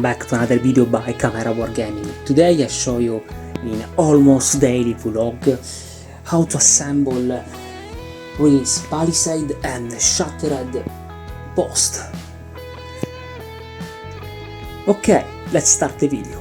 welcome back to another video by Chimera Wargaming. Today I show you in almost daily vlog how to assemble this palisade and shattered post. Okay, let's start the video.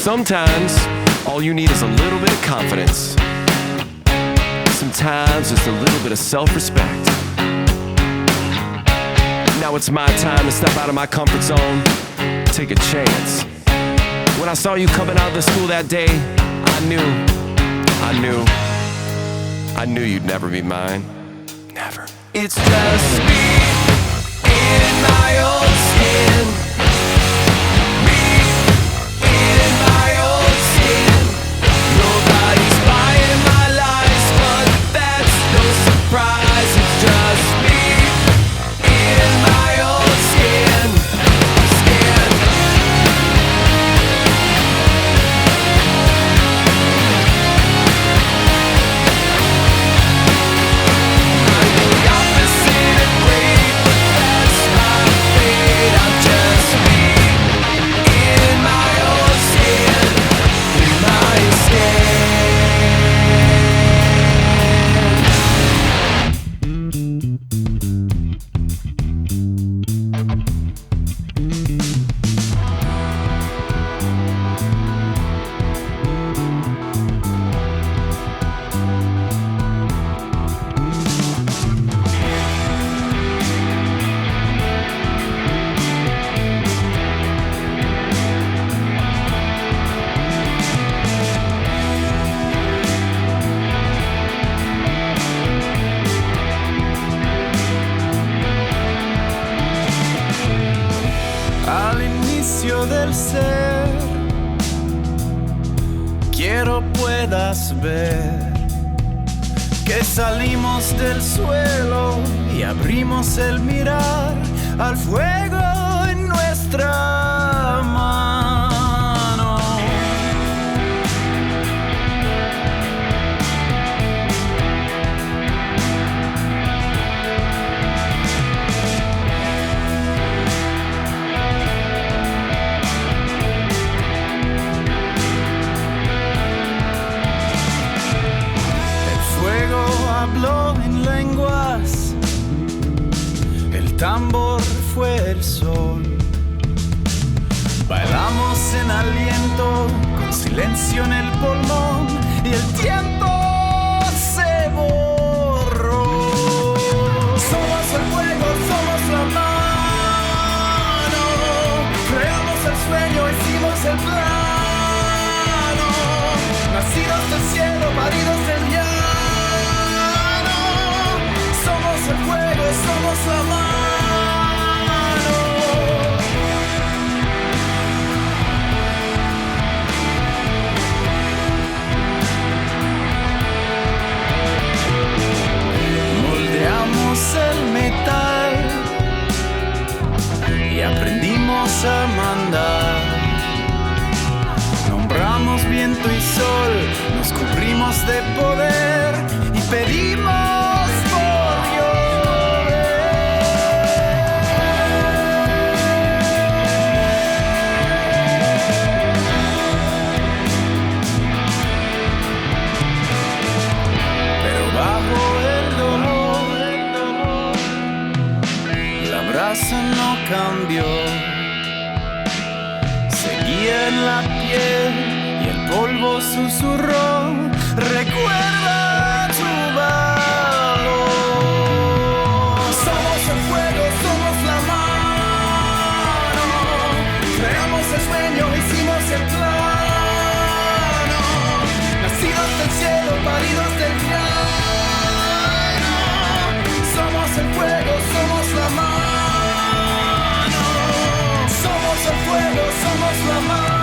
Sometimes, all you need is a little bit of confidence. Sometimes, just a little bit of self-respect. Now it's my time to step out of my comfort zone, take a chance. When I saw you coming out of the school that day, I knew you'd never be mine. Never. It's just me in my own skin. Del ser, quiero puedas ver que salimos del suelo y abrimos el mirar al fuego en nuestra mano. en aliento, con silencio en el pulmón y el tiempo se borró. Somos el fuego, somos la mano, creamos el sueño, hicimos el plano, nacidos del cielo, paridos del llano. Somos el fuego, somos la mano. El metal y aprendimos a mandar. Nombramos viento y sol, nos cubrimos de poder y pedimos por pero bajo el dolor la brasa no cambió, seguía en la piel y el polvo susurró, recuerda tu valor. Somos el fuego, somos la mano, creamos el sueño, hicimos el plano, nacidos del cielo, paridos del llano. Somos el fuego, somos la mano. Somos el fuego, somos la mano.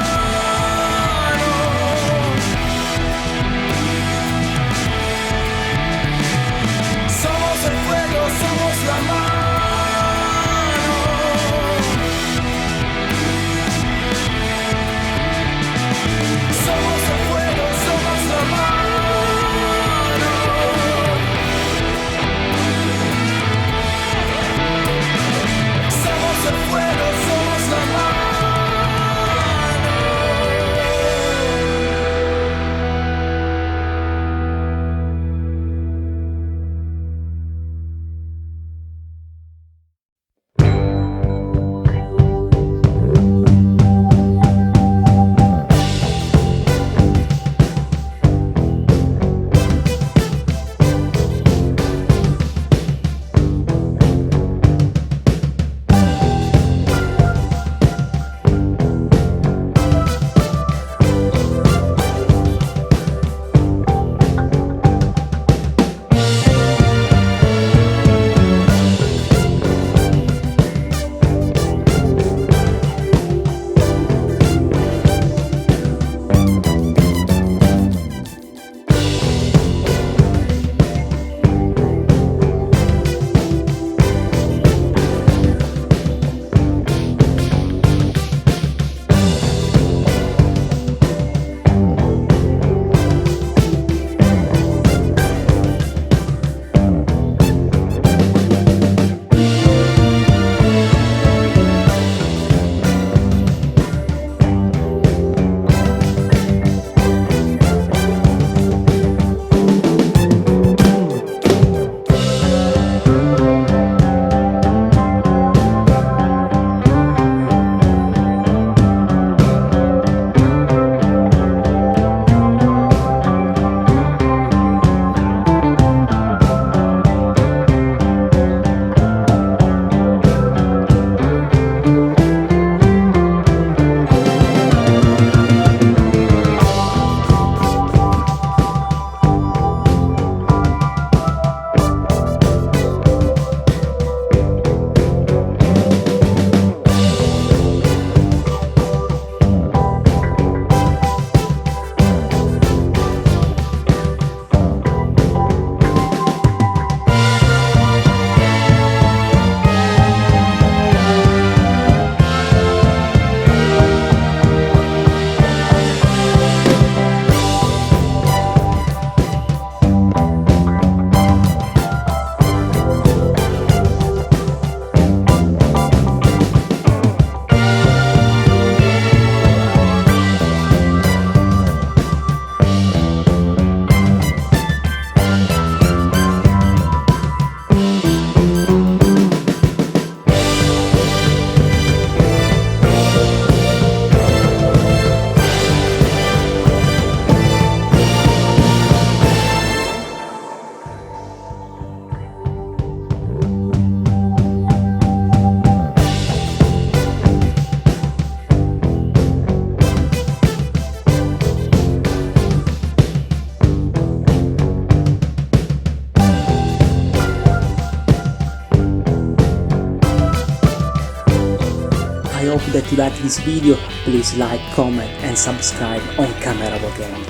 hope that you liked this video. Please like, comment and subscribe on Chimera Wargaming.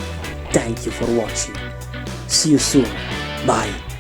Thank you for watching. See you soon. Bye.